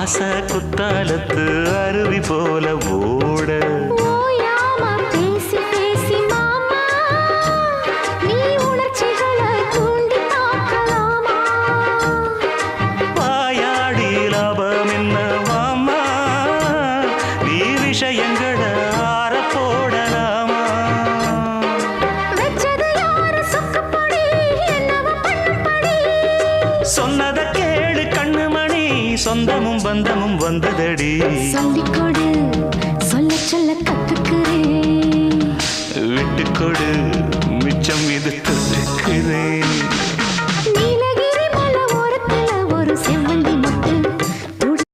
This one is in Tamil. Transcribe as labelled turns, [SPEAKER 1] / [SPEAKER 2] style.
[SPEAKER 1] ஆச குத்தாலத்து அருவி போல ஓட
[SPEAKER 2] ஓயாம பேசி பேசி மாமா நீ உணர்ச்சிகளை தூண்டி பார்க்கலாமா
[SPEAKER 1] வாயாடி லாபம் என்ன மாமா நீ விஷயங்களை ஆற போடலாமா
[SPEAKER 2] வெச்சது யாரு சொக்கப்படி என்னவ பண்ணும்படி
[SPEAKER 1] சொன்னத கேளு கண்ணுமணி சொந்தமும் பந்தமும் வந்ததடி
[SPEAKER 2] சொல்லிக்கொடு சொல்ல சொல்ல கத்துக்கிறேன்
[SPEAKER 1] விட்டுக்கொடு மிச்சம் இது துறக்கிறேன்